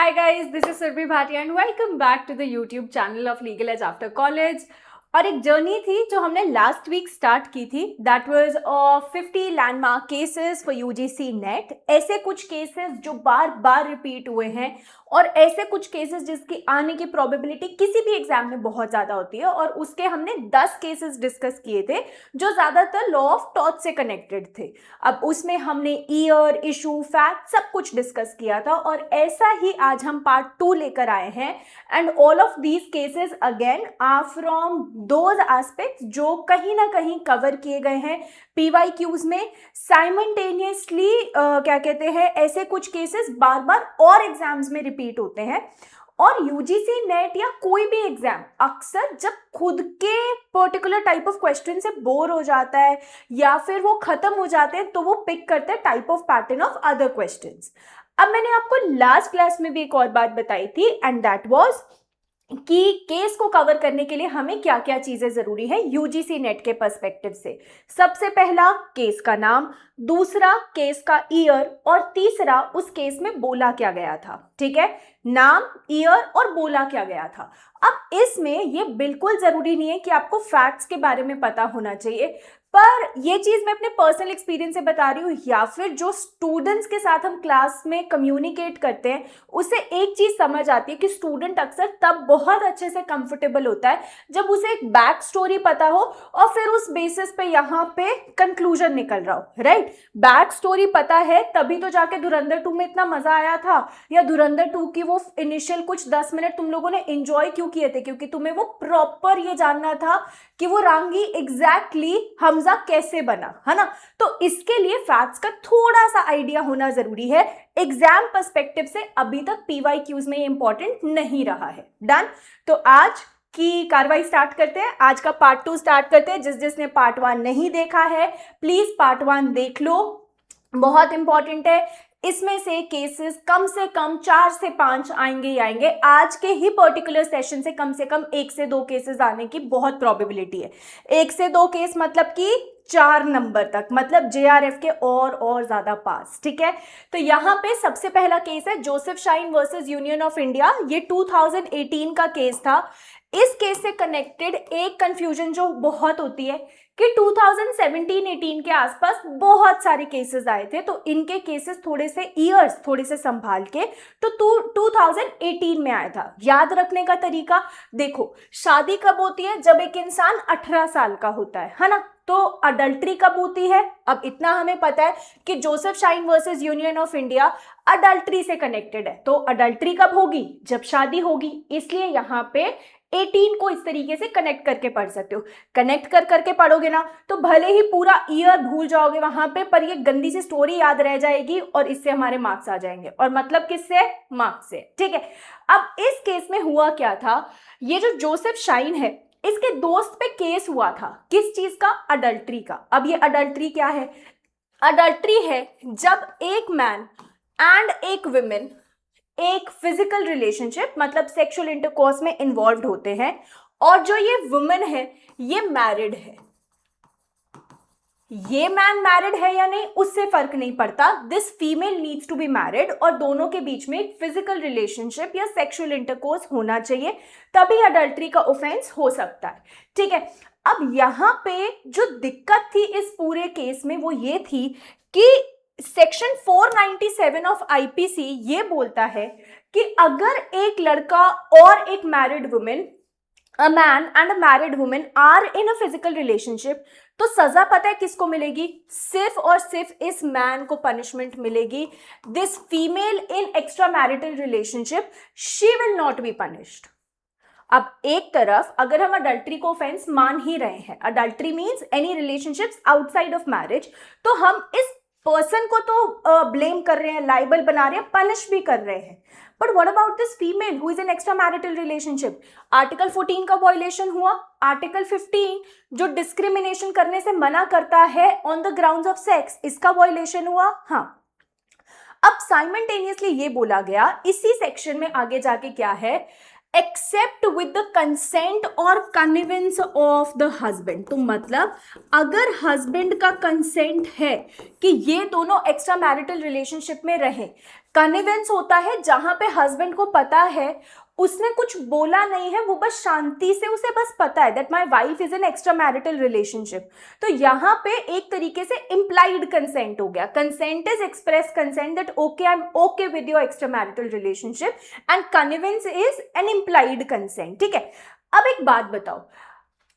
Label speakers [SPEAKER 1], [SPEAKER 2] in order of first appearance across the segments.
[SPEAKER 1] Hi guys, this is Surbhi Bhatia and welcome back to the YouTube channel of Legal Edge After College. और एक journey थी जो हमने last week start की थी, that was 50 landmark cases for UGC net. ऐसे कुछ cases जो बार बार रिपीट हुए हैं और ऐसे कुछ केसेस जिसकी आने की प्रोबेबिलिटी किसी भी एग्जाम में बहुत ज़्यादा होती है, और उसके हमने 10 केसेस डिस्कस किए थे जो ज़्यादातर लॉ ऑफ टॉर्च से कनेक्टेड थे। अब उसमें हमने ईयर, इशू, फैक्ट सब कुछ डिस्कस किया था, और ऐसा ही आज हम पार्ट 2 लेकर आए हैं। And all of these cases again are from those aspects जो कहीं ना कहीं कवर किए गए हैं पीवाईक्यूज में। साइमल्टेनियसली क्या कहते हैं, ऐसे कुछ केसेस बार बार और एग्जाम्स में रिपीट होते हैं। और यूजीसी नेट या कोई भी एग्जाम अक्सर जब खुद के पर्टिकुलर टाइप ऑफ क्वेश्चन से बोर हो जाता है या फिर वो खत्म हो जाते हैं तो वो पिक करते हैं type of pattern of other questions. अब मैंने आपको लास्ट क्लास में भी एक और बात बताई थी, एंड दैट वाज कि केस को कवर करने के लिए हमें क्या क्या चीजें जरूरी है यूजीसी नेट के पर्सपेक्टिव से। सबसे पहला केस का नाम, दूसरा केस का ईयर, और तीसरा उस केस में बोला क्या गया था। ठीक है, नाम, ईयर और बोला क्या गया था। अब इसमें ये बिल्कुल जरूरी नहीं है कि आपको फैक्ट्स के बारे में पता होना चाहिए, पर ये चीज मैं अपने पर्सनल एक्सपीरियंस से बता रही हूँ, या फिर जो स्टूडेंट्स के साथ हम क्लास में कम्युनिकेट करते हैं उसे एक चीज समझ आती है कि स्टूडेंट अक्सर तब बहुत अच्छे से कंफर्टेबल होता है जब उसे एक बैक स्टोरी पता हो और फिर उस बेसिस पे यहाँ पे कंक्लूजन निकल रहा हो। राइट, बैक स्टोरी पता है तभी तो जाके धुरंधर 2 में इतना मजा आया था, या धुरंधर 2 की वो इनिशियल कुछ 10 मिनट तुम लोगों ने एंजॉय क्यों किए थे, क्योंकि तुम्हें वो प्रॉपर ये जानना था कि वो रांगी एग्जैक्टली हमजा कैसे बना, है ना। तो इसके लिए फैक्ट्स का थोड़ा सा आइडिया होना जरूरी है। एग्जाम पर्सपेक्टिव से अभी तक पीवाईक्यूज में ये इंपॉर्टेंट नहीं रहा है। डन। तो आज की कार्रवाई स्टार्ट करते हैं, आज का पार्ट 2 स्टार्ट करते हैं। जिसने पार्ट 1 नहीं देखा है प्लीज पार्ट 1 देख लो, बहुत इंपॉर्टेंट है। इसमें से केसेस कम से कम 4 से 5 आएंगे ही आएंगे। आज के ही पर्टिकुलर सेशन से कम 1 से 2 केसेस आने की बहुत प्रोबेबिलिटी है। 1 से 2 केस मतलब कि 4 नंबर तक, मतलब जेआरएफ के और ज्यादा पास। ठीक है, तो यहाँ पे सबसे पहला केस है Joseph shine versus union of India. ये 2018 का केस था। इस केस से कनेक्टेड एक कंफ्यूजन जो बहुत होती है कि 2017-18 के आसपास बहुत सारे केसेस आए थे, तो इनके केसेस थोड़े से ईयर्स थोड़े से संभाल के तो 2018 में आया था। याद रखने का तरीका देखो, शादी कब होती है, जब एक इंसान 18 साल का होता है ना। तो अडल्ट्री कब होती है, अब इतना हमें पता है कि Joseph shine versus union of India adultery से कनेक्टेड है। तो अडल्ट्री कब होगी, जब शादी होगी, इसलिए यहाँ पे 18 को इस तरीके से कनेक्ट करके पढ़ सकते हो। कनेक्ट करके पढ़ोगे ना तो भले ही पूरा ईयर भूल जाओगे वहां पे, पर ये गंदी सी स्टोरी याद रह जाएगी और इससे हमारे मार्क्स आ जाएंगे। और मतलब किससे, मार्क्स से। ठीक है, अब इस केस में हुआ क्या था, ये जो जोसेफ शाइन है इसके दोस्त पे केस हुआ था, किस चीज का, अडल्ट्री का। अब ये अडल्ट्री क्या है, अडल्ट्री है जब एक मैन एंड एक विमेन एक फिजिकल रिलेशनशिप मतलब सेक्सुअल इंटरकोर्स में इन्वॉल्व होते हैं, और जो ये वुमेन है ये मैरिड है। ये मैन मैरिड है या नहीं उससे फर्क नहीं पड़ता, this female needs to be married, और दोनों के बीच में एक फिजिकल रिलेशनशिप या सेक्सुअल इंटरकोर्स होना चाहिए, तभी अडल्ट्री का ऑफेंस हो सकता है। ठीक है, अब यहां पे जो दिक्कत थी इस पूरे केस में वो ये थी कि सेक्शन 497 ऑफ आईपीसी ये बोलता है कि अगर एक लड़का और एक married women, a man and a married women are in a physical relationship, तो सजा पता है किसको मिलेगी, सिर्फ और सिर्फ इस मैन को पनिशमेंट मिलेगी। This female in extra marital relationship she will not be punished. अब एक तरफ अगर हम अडल्ट्री को ऑफेंस मान ही रहे हैं, adultery means any relationships outside of marriage, तो हम इस पर्सन को तो ब्लेम कर रहे हैं, लाइबल बना रहे हैं, पनिश भी कर रहे हैं। But what about this female who is in extra marital relationship, article 14 का वायलेशन हुआ, आर्टिकल 15 जो डिस्क्रिमिनेशन करने से मना करता है on the grounds of sex, इसका वायलेशन हुआ। हाँ, अब साइमल्टेनियसली ये बोला गया इसी सेक्शन में आगे जाके क्या है, एक्सेप्ट विद द कंसेंट और कन्विंस ऑफ द हस्बैंड। तो मतलब अगर हस्बैंड का कंसेंट है कि ये दोनों एक्स्ट्रा मैरिटल रिलेशनशिप में रहे, कन्विंस होता है जहां पे हस्बैंड को पता है, उसने कुछ बोला नहीं है, वो बस शांति से, उसे बस पता है that my wife is an extra marital relationship, तो यहाँ पे एक तरीके से इम्प्लाइड कंसेंट हो गया। Consent is express consent that okay I am okay with your extra marital relationship, and convince is an implied consent. ठीक है, अब एक बात बताओ,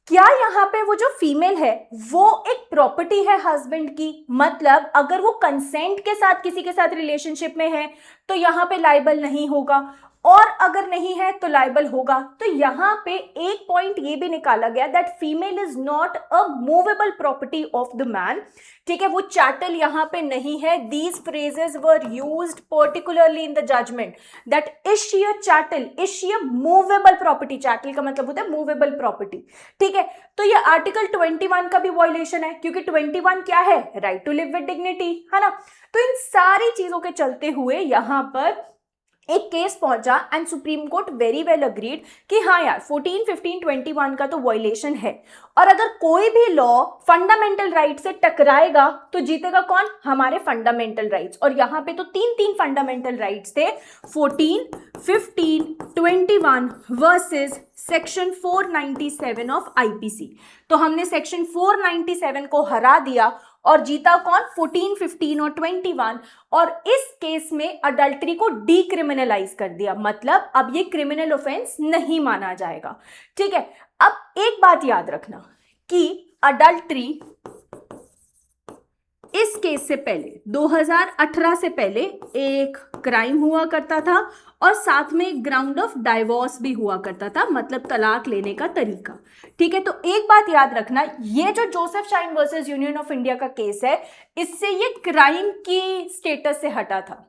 [SPEAKER 1] क्या यहाँ पे वो जो फीमेल है वो एक प्रॉपर्टी है हस्बैंड की? मतलब अगर वो कंसेंट के साथ किसी के साथ रिलेशनशिप में है तो यहाँ पे लाइबल नहीं होगा, और अगर नहीं है तो लाइबल होगा। तो यहाँ पे एक पॉइंट ये भी निकाला गया that female is not a movable property of the man. ठीक है, वो चैटल यहाँ पे नहीं है। These phrases were used particularly in the judgment that is she a chattel, is she a movable property. Chattel का मतलब होता है मूवेबल प्रॉपर्टी। ठीक है, तो ये आर्टिकल 21 का भी वायलेशन है, क्योंकि 21 क्या है? Right to live with dignity, है ना। तो इन सारी चीजों के चलते हुए यहाँ पर एक केस पहुंचा and supreme court very well agreed कि हाँ यार 14, 15, 21 का तो वायलेशन है, और अगर कोई भी लॉ फंडामेंटल राइट से टकराएगा तो जीतेगा कौन? हमारे फंडामेंटल राइट्स। और यहाँ पे तो तीन फंडामेंटल राइट्स थे, 14, 15, 21 वर्सेस सेक्शन 497 ऑफ आईपीसी। तो हमने सेक्शन 497 को हरा दिया और जीता कौन? 14, 15 और 21। और इस केस में अडल्ट्री को डीक्रिमिनलाइज कर दिया, मतलब अब ये क्रिमिनल ऑफेंस नहीं माना जाएगा। ठीक है, अब एक बात याद रखना कि अडल्ट्री इस केस से पहले 2018 से पहले एक क्राइम हुआ करता था, और साथ में ग्राउंड ऑफ डाइवोर्स भी हुआ करता था, मतलब तलाक लेने का तरीका। ठीक है, तो एक बात याद रखना, ये जो Joseph shine versus union of India का केस है, इससे ये क्राइम की स्टेटस से हटा था,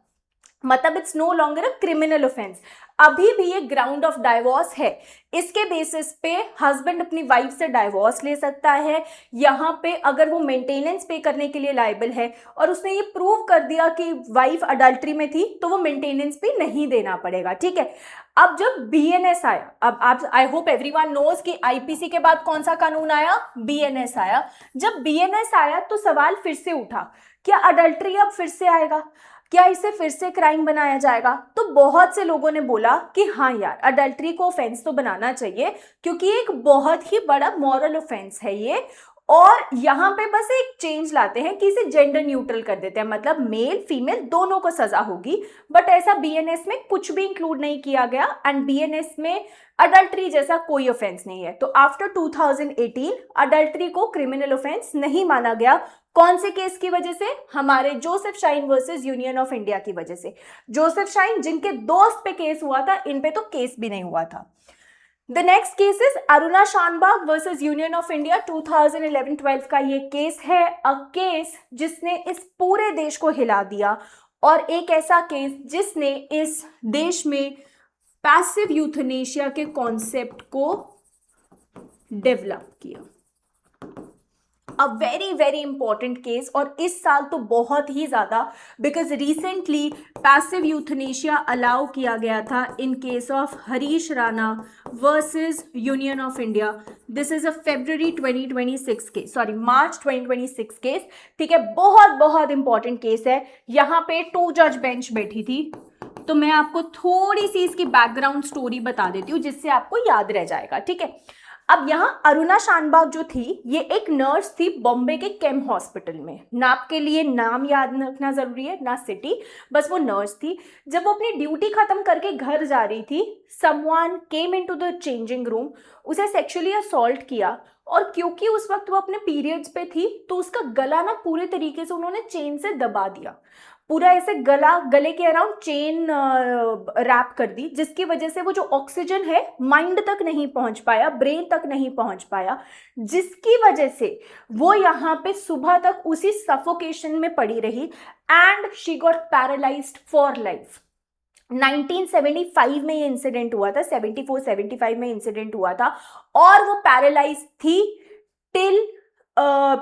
[SPEAKER 1] मतलब it's no longer a criminal offence. अभी भी ये ग्राउंड ऑफ डाइवोर्स है, इसके बेसिस पे हस्बैंड अपनी वाइफ से डाइवोर्स ले सकता है। यहाँ पे अगर वो मेंटेनेंस पे करने के लिए लायबल है और उसने ये प्रूव कर दिया कि वाइफ अडल्ट्री में थी, तो वो मेंटेनेंस पे नहीं देना पड़ेगा। ठीक है, अब जब बीएनएस आया, अब आप आई होप एवरीवन नोज कि आईपीसी के बाद कौन सा कानून आया? बीएनएस आया। जब बीएनएस आया तो सवाल फिर से उठा, क्या अडल्ट्री अब फिर से आएगा? क्या इसे फिर से क्राइम बनाया जाएगा? तो बहुत से लोगों ने बोला कि हाँ यार, अडल्ट्री को ऑफेंस तो बनाना चाहिए, क्योंकि एक बहुत ही बड़ा मॉरल ऑफेंस है ये। और यहाँ पे बस एक चेंज लाते हैं कि इसे जेंडर न्यूट्रल कर देते हैं, मतलब मेल फीमेल दोनों को सजा होगी। बट ऐसा बीएनएस में कुछ भी इंक्लूड नहीं किया गया, एंड बीएनएस में अडल्ट्री जैसा कोई ऑफेंस नहीं है। तो आफ्टर 2018 अडल्ट्री को क्रिमिनल ऑफेंस नहीं माना गया। कौन से केस की वजह से? हमारे Joseph shine versus union of India की वजह से। जोसेफ शाइन जिनके दोस्त पे केस हुआ था, इन पे तो केस भी नहीं हुआ था। The next case is Aruna Shanbaug versus union of India, 2011-12 का ये केस है। अ केस जिसने इस पूरे देश को हिला दिया, और एक ऐसा केस जिसने इस देश में पैसिव यूथनेशिया के कॉन्सेप्ट को डेवलप किया। A very very important case, और इस साल तो बहुत ही ज्यादा, because recently passive euthanasia allow किया गया था in case of Harish Rana versus union of India. This is a February 2026 case, sorry March 2026 case. ठीक है, बहुत बहुत इंपॉर्टेंट केस है। यहाँ पे 2 जज बेंच बैठी थी, तो मैं आपको थोड़ी सी इसकी बैकग्राउंड स्टोरी बता देती हूँ जिससे आपको याद रह जाएगा। ठीक है, अब यहाँ अरुणा शानबाग जो थी, ये एक नर्स थी बॉम्बे के केम हॉस्पिटल में। ना आपके लिए नाम याद रखना जरूरी है, ना सिटी, बस वो नर्स थी। जब वो अपनी ड्यूटी खत्म करके घर जा रही थी, someone came into the changing room, उसे सेक्सुअली असॉल्ट किया। और क्योंकि उस वक्त वो अपने पीरियड्स पे थी, तो उसका गला ना पूरे तरीके से उन्होंने चेन से दबा दिया, पूरा ऐसे गले के अराउंड चेन रैप कर दी, जिसकी वजह से वो जो ऑक्सीजन है माइंड तक नहीं पहुंच पाया, ब्रेन तक नहीं पहुंच पाया, जिसकी वजह से वो यहाँ पे सुबह तक उसी सफोकेशन में पड़ी रही, and she got paralysed for life. 1975 में ये इंसिडेंट हुआ था, 74-75 में इंसिडेंट हुआ था, और वो पैरालाइज थी टिल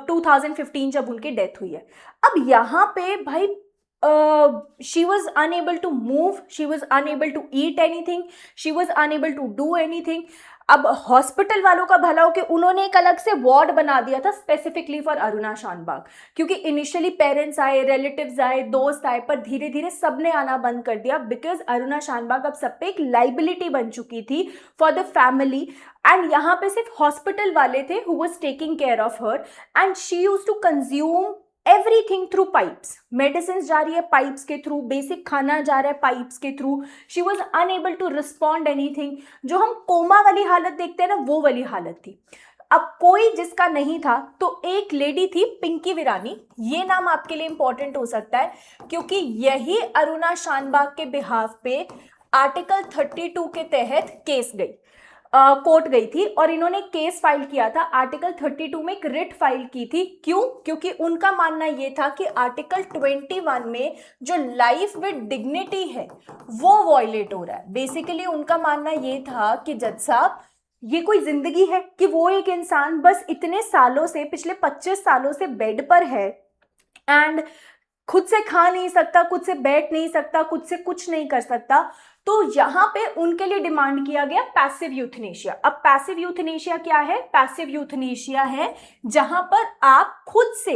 [SPEAKER 1] 2015 जब उनकी डेथ हुई है। अब यहाँ पे भाई she was unable to move, she was unable to eat anything, she was unable to do anything. अब हॉस्पिटल वालों का भला हो कि उन्होंने एक अलग से वार्ड बना दिया था स्पेसिफिकली फॉर अरुणा शानबाग, क्योंकि इनिशियली पेरेंट्स आए, रिलेटिव्स आए, दोस्त आए, पर धीरे धीरे सबने आना बंद कर दिया बिकॉज अरुणा शानबाग अब सब पे एक लाइबिलिटी बन चुकी थी फॉर द फैमिली. एंड यहाँ पे सिर्फ हॉस्पिटल वाले थे who was taking care of her, and she used to consume everything through pipes. Medicine जा रही है पाइप्स के थ्रू, बेसिक खाना जा रहा है पाइप्स के through. She was unable to respond anything. जो हम कोमा वाली हालत देखते हैं ना, वो वाली हालत थी. अब कोई जिसका नहीं था तो एक लेडी थी पिंकी विरानी. ये नाम आपके लिए इंपॉर्टेंट हो सकता है क्योंकि यही अरुणा शानबाग के बिहाफ पे आर्टिकल 32 के तहत केस गई, कोर्ट गई थी, और इन्होंने केस फाइल किया था. आर्टिकल 32 में एक रिट फाइल की थी. क्यों? क्योंकि उनका मानना ये था कि आर्टिकल 21 में जो लाइफ विद डिग्निटी है वो वॉयलेट हो रहा है. बेसिकली उनका मानना ये था कि जज साहब, ये कोई जिंदगी है कि वो एक इंसान बस इतने सालों से, पिछले 25 सालों से बेड पर है एंड खुद से खा नहीं सकता, खुद से बैठ नहीं सकता, खुद से कुछ नहीं कर सकता. तो यहाँ पे उनके लिए डिमांड किया गया पैसिव यूथनेशिया. अब पैसिव यूथनेशिया क्या है? पैसिव यूथनेशिया है जहां पर आप खुद से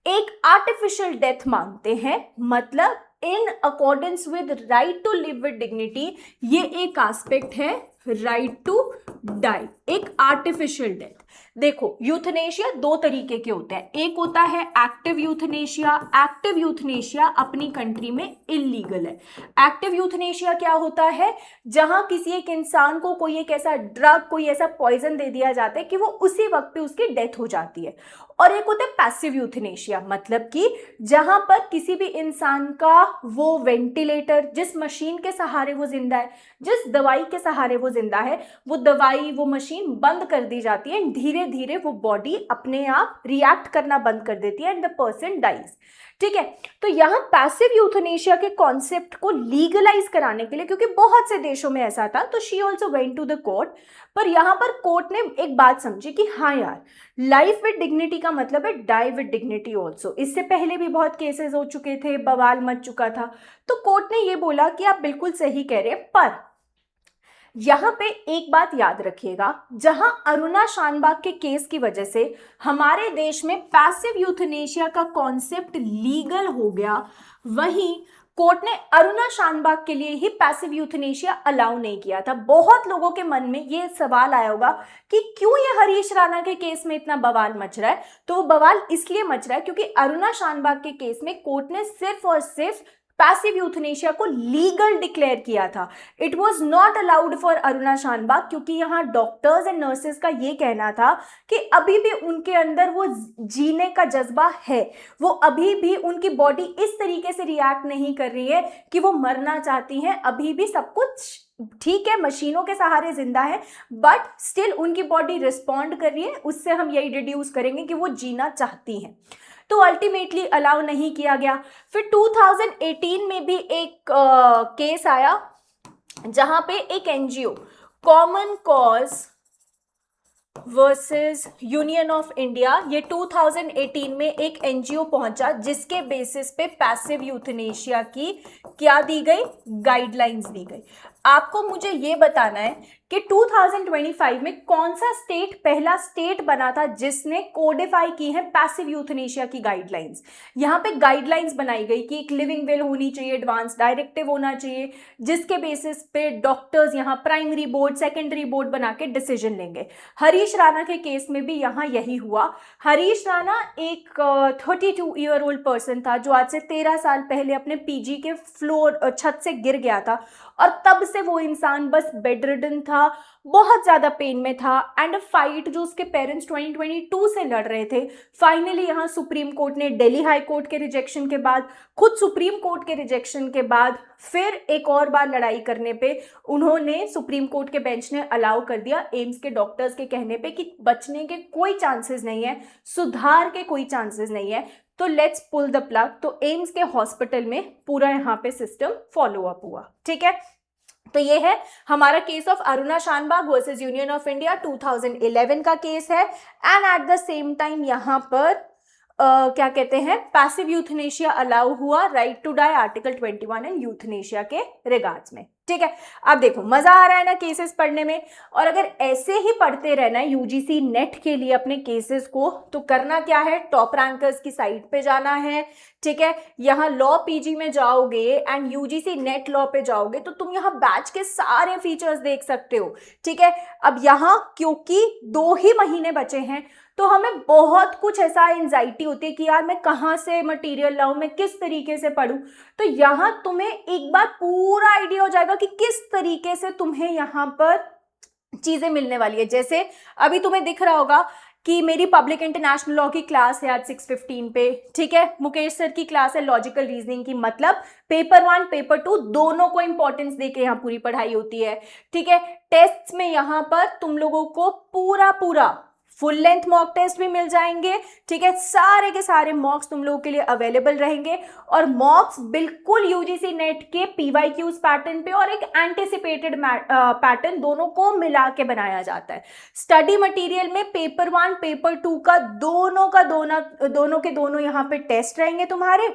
[SPEAKER 1] एक आर्टिफिशियल डेथ मांगते हैं, मतलब in accordance with right to live with dignity. ये एक एस्पेक्ट है राइट टू डाई, एक आर्टिफिशियल डेथ. देखो, यूथनेशिया दो तरीके के होते हैं. एक होता है एक्टिव यूथनेशिया. एक्टिव यूथनेशिया अपनी कंट्री में इलीगल है. एक्टिव यूथनेशिया क्या होता है? जहां किसी एक इंसान को कोई एक ऐसा ड्रग, कोई ऐसा पॉइजन दे दिया जाता है कि वो उसी वक्त पे उसकी डेथ हो जाती है. और एक होता है पैसिव यूथनेशिया, मतलब कि जहां पर किसी भी इंसान का वो वेंटिलेटर, जिस मशीन के सहारे वो जिंदा है, जिस दवाई के सहारे वो जिंदा है, वो दवाई, वो मशीन बंद कर दी जाती है. धीरे धीरे वो बॉडी अपने आप रिएक्ट करना बंद कर देती है एंड द पर्सन डाइज. ठीक है, तो यहाँ पैसिव यूथनेशिया के कॉन्सेप्ट को लीगलाइज कराने के लिए, क्योंकि बहुत से देशों में ऐसा था, तो she also went to the court. पर यहाँ पर कोर्ट ने एक बात समझी कि हाँ यार, लाइफ विद डिग्निटी का मतलब है डाई विद डिग्निटी ऑल्सो. इससे पहले भी बहुत केसेस हो चुके थे, बवाल मच चुका था. तो कोर्ट ने ये बोला कि आप बिल्कुल सही कह रहे हैं, पर यहां पे एक बात याद रखिएगा, जहां अरुणा शानबाग के केस की वजह से हमारे देश में पैसिव यूथनेशिया का कॉन्सेप्ट लीगल हो गया, वहीं कोर्ट ने अरुणा शानबाग के लिए ही पैसिव यूथनेशिया अलाउ नहीं किया था. बहुत लोगों के मन में ये सवाल आया होगा कि क्यों ये हरीश राणा के केस में इतना बवाल मच रहा है. तो वो बवाल इसलिए मच रहा है क्योंकि अरुणा शानबाग के केस में कोर्ट ने सिर्फ और सिर्फ पैसिव यूथनेशिया को लीगल डिक्लेयर किया था. It was not allowed for Aruna Shanbaug, क्योंकि यहाँ डॉक्टर्स एंड नर्सेस का ये कहना था कि अभी भी उनके अंदर वो जीने का जज्बा है, वो अभी भी, उनकी बॉडी इस तरीके से रिएक्ट नहीं कर रही है कि वो मरना चाहती हैं. अभी भी सब कुछ ठीक है, मशीनों के सहारे जिंदा है, बट स्टिल उनकी बॉडी रिस्पॉन्ड कर रही है. उससे हम यही डिड्यूस करेंगे कि वो जीना चाहती हैं. तो अल्टीमेटली अलाउ नहीं किया गया. फिर 2018 में भी एक केस आया जहां पे एक NGO, common cause versus union of India, ये 2018 में एक एनजीओ पहुंचा जिसके बेसिस पे पैसिव यूथनेशिया की क्या दी गई, गाइडलाइंस दी गई. आपको मुझे ये बताना है कि 2025 में कौन सा स्टेट पहला स्टेट बना था जिसने कोडिफाई की है पैसिव यूथनेशिया की गाइडलाइंस. यहाँ पे गाइडलाइंस बनाई गई कि एक लिविंग विल होनी चाहिए, एडवांस डायरेक्टिव होना चाहिए, जिसके बेसिस पे डॉक्टर्स यहाँ प्राइमरी बोर्ड, सेकेंडरी बोर्ड बना के डिसीजन लेंगे. हरीश राणा के केस में भी यहाँ यही हुआ. हरीश राणा एक 32 ईयर ओल्ड पर्सन था जो आज से 13 साल पहले अपने पीजी के फ्लोर, छत से गिर गया था, और तब से वो इंसान बस बेड रिडन था, बहुत ज्यादा पेन में था. एंड फाइट जो उसके पेरेंट्स 2022 से लड़ रहे थे, फाइनली यहाँ सुप्रीम कोर्ट ने, दिल्ली हाई कोर्ट के रिजेक्शन के बाद, खुद सुप्रीम कोर्ट के रिजेक्शन के बाद, फिर एक और बार लड़ाई करने पे उन्होंने, सुप्रीम कोर्ट के बेंच ने अलाउ कर दिया एम्स के डॉक्टर्स के कहने पे कि बचने के कोई चांसेस नहीं है, सुधार के कोई चांसेस नहीं है, तो लेट्स पुल द प्लग. तो एम्स के हॉस्पिटल में पूरा यहाँ पे सिस्टम फॉलो अप हुआ. ठीक है, तो ये है हमारा case of Aruna Shanbaug versus union of India, 2011 का केस है. And at the same time यहाँ पर क्या कहते हैं, पैसिव यूथनेशिया अलाउ हुआ, right to die article 21 and euthanasia के रिगार्ड्स में। ठीक है, अब देखो मजा आ रहा है ना केसेस पढ़ने में। और अगर ऐसे ही पढ़ते रहना है यूजीसी नेट के लिए अपने केसेस को, तो करना क्या है, टॉप रैंकर्स की साइट पे जाना है। ठीक है, यहाँ लॉ पीजी में जाओगे एंड यूजीसी नेट लॉ पे जाओगे तो तुम यहाँ बैच के सारे फीचर्स देख सकते हो। ठीक है, अब यहाँ क्योंकि 2 ही महीने बचे हैं तो हमें बहुत कुछ ऐसा एंजाइटी होती है कि यार मैं कहाँ से मटेरियल लाऊं, मैं किस तरीके से पढूं। तो यहाँ तुम्हें एक बार पूरा आइडिया हो जाएगा कि किस तरीके से तुम्हें यहाँ पर चीजें मिलने वाली है। जैसे अभी तुम्हें दिख रहा होगा कि मेरी पब्लिक इंटरनेशनल लॉ की क्लास है आज 6:15 पे। ठीक है, मुकेश सर की क्लास है लॉजिकल रीजनिंग की, मतलब पेपर 1 पेपर 2 दोनों को इंपॉर्टेंस देके यहाँ पूरी पढ़ाई होती है। ठीक है, टेस्ट में यहाँ पर तुम लोगों को पूरा फुल लेंथ मॉक टेस्ट भी मिल जाएंगे। ठीक है, सारे के सारे मॉक्स तुम लोगों के लिए अवेलेबल रहेंगे और मॉक्स बिल्कुल यूजीसी नेट के पीवाईक्यूज पैटर्न पे और एक एंटिसिपेटेड पैटर्न दोनों को मिला के बनाया जाता है। स्टडी मटेरियल में पेपर 1 पेपर 2 का दोनों के दोनों यहाँ पे टेस्ट रहेंगे तुम्हारे,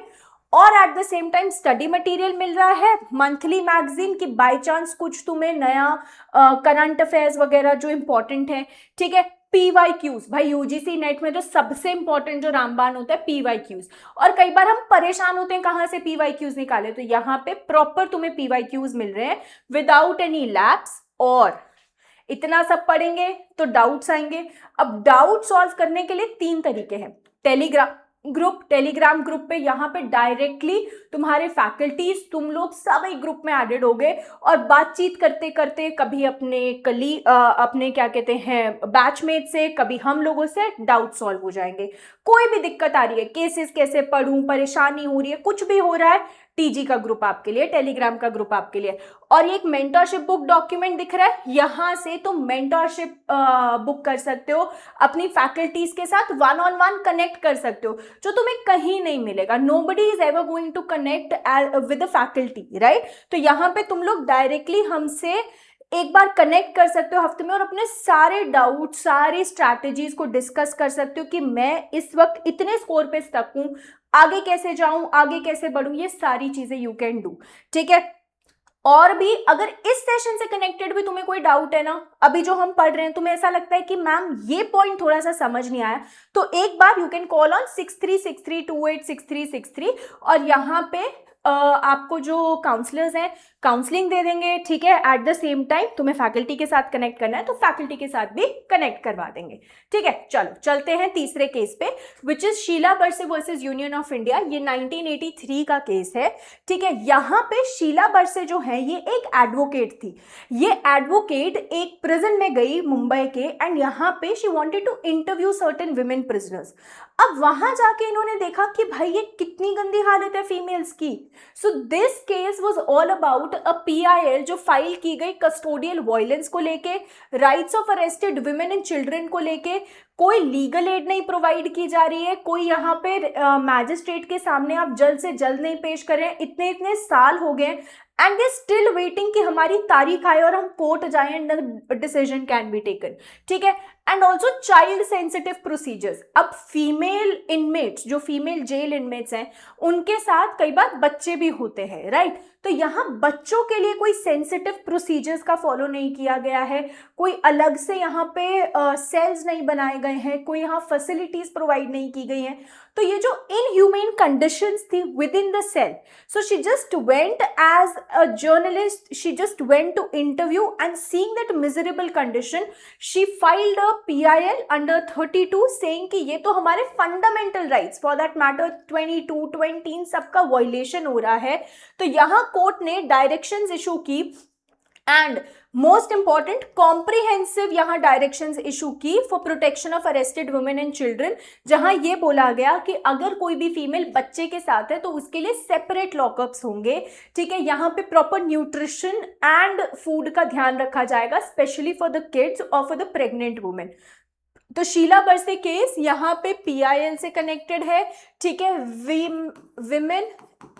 [SPEAKER 1] और at the same time study material मिल रहा है मंथली मैगजीन की, बाय चांस कुछ तुम्हें नया करंट अफेयर्स वगैरह जो इंपॉर्टेंट है। ठीक है, पीवाईक्यूज, भाई यूजीसी नेट में तो सबसे इंपॉर्टेंट जो रामबाण होता है पीवाईक्यूज, और कई बार हम परेशान होते हैं कहां से पीवाईक्यूज निकाले, तो यहाँ पे प्रॉपर तुम्हें पीवाईक्यूज मिल रहे हैं विदाउट एनी लैप्स। और इतना सब पढ़ेंगे तो डाउट्स आएंगे। अब डाउट सॉल्व करने के लिए 3 तरीके हैं। टेलीग्राम ग्रुप पे यहाँ पे डायरेक्टली तुम्हारे फैकल्टीज तुम लोग सब एक ग्रुप में एडेड हो गए और बातचीत करते करते कभी अपने क्या कहते हैं बैचमेट से, कभी हम लोगों से डाउट सॉल्व हो जाएंगे। कोई भी दिक्कत आ रही है, केसेस कैसे पढ़ूं, परेशानी हो रही है, कुछ भी हो रहा है, टीजी का ग्रुप आपके लिए, टेलीग्राम का ग्रुप आपके लिए। और ये एक मेंटरशिप बुक डॉक्यूमेंट दिख रहा है, यहां से तुम मेंटरशिप बुक कर सकते हो, अपनी फैकल्टीज के साथ 1-on-1 कनेक्ट कर सकते हो, जो तुम्हें कहीं नहीं मिलेगा। Nobody is ever going to connect with the faculty, right. तो यहाँ पे तुम लोग डायरेक्टली हमसे एक बार कनेक्ट कर सकते हो हफ्ते में और अपने सारे डाउट, सारी स्ट्रैटेजीज को डिस्कस कर सकते हो कि मैं इस वक्त इतने स्कोर पे स्टक हूं, आगे कैसे जाऊं, आगे कैसे बढ़ूं, ये सारी चीजें यू कैन डू। ठीक है, और भी अगर इस सेशन से कनेक्टेड भी तुम्हें कोई डाउट है ना, अभी जो हम पढ़ रहे हैं तुम्हें ऐसा लगता है कि मैम ये पॉइंट थोड़ा सा समझ नहीं आया, तो एक बार यू कैन कॉल ऑन 6363286363 और यहाँ पे आपको जो काउंसलर्स हैं काउंसलिंग दे देंगे। ठीक है, एट द सेम टाइम तुम्हें फैकल्टी के साथ कनेक्ट करना है तो फैकल्टी के साथ भी कनेक्ट करवा देंगे। ठीक है, चलो चलते हैं तीसरे केस पे, विच इज शीला बरसे वर्सेस यूनियन ऑफ इंडिया। ये 1983 का केस है। ठीक है, यहाँ पे शीला बरसे जो है ये एक एडवोकेट थी। ये एडवोकेट एक प्रिजन में गई मुंबई के एंड यहाँ पे she wanted to interview certain women prisoners. अब वहां जाके इन्होंने देखा कि भाई ये कितनी गंदी हालत है फीमेल्स की। So this case was all about a PIL जो फाइल की गई कस्टोडियल वायलेंस को लेके, rights of arrested women and children को लेके। कोई लीगल एड नहीं प्रोवाइड की जा रही है, कोई यहाँ पे मैजिस्ट्रेट के सामने आप जल्द से जल्द नहीं पेश करें, इतने साल हो गए एंड दे स्टिल वेटिंग कि हमारी तारीख आए और हम कोर्ट जाएं and decision can be taken. ठीक है, and also child sensitive procedures. अब फीमेल इनमेट्स, जो फीमेल जेल इनमेट्स हैं, उनके साथ कई बार बच्चे भी होते हैं, राइट। तो यहाँ बच्चों के लिए कोई सेंसिटिव प्रोसीजर्स का फॉलो नहीं किया गया है, कोई अलग से यहाँ पे सेल्स नहीं बनाए गए हैं, कोई यहाँ फैसिलिटीज प्रोवाइड नहीं की गई हैं। तो ये जो इनह्यूमेन कंडीशंस थी within the cell, so she just went as a journalist, she just went to interview and seeing that miserable condition she filed a PIL under 32 saying कि ये तो हमारे fundamental rights, for that matter 22, 20 सबका violation हो रहा है। तो यहाँ कोर्ट ने डायरेक्शंस इशू की एंड मोस्ट इंपॉर्टेंट कॉम्प्रिहेंसिव यहाँ डायरेक्शंस इशू की for protection of arrested women and children, जहां ये बोला गया कि अगर कोई भी फीमेल बच्चे के साथ है तो उसके लिए सेपरेट लॉकअप्स होंगे। ठीक है, यहाँ पे प्रॉपर न्यूट्रिशन एंड फूड का ध्यान रखा जाएगा, स्पेशली फॉर द किड्स और फॉर द प्रेग्नेंट वुमेन। तो शीला बरसे केस यहाँ पे PIL से कनेक्टेड है। ठीक है, विमेन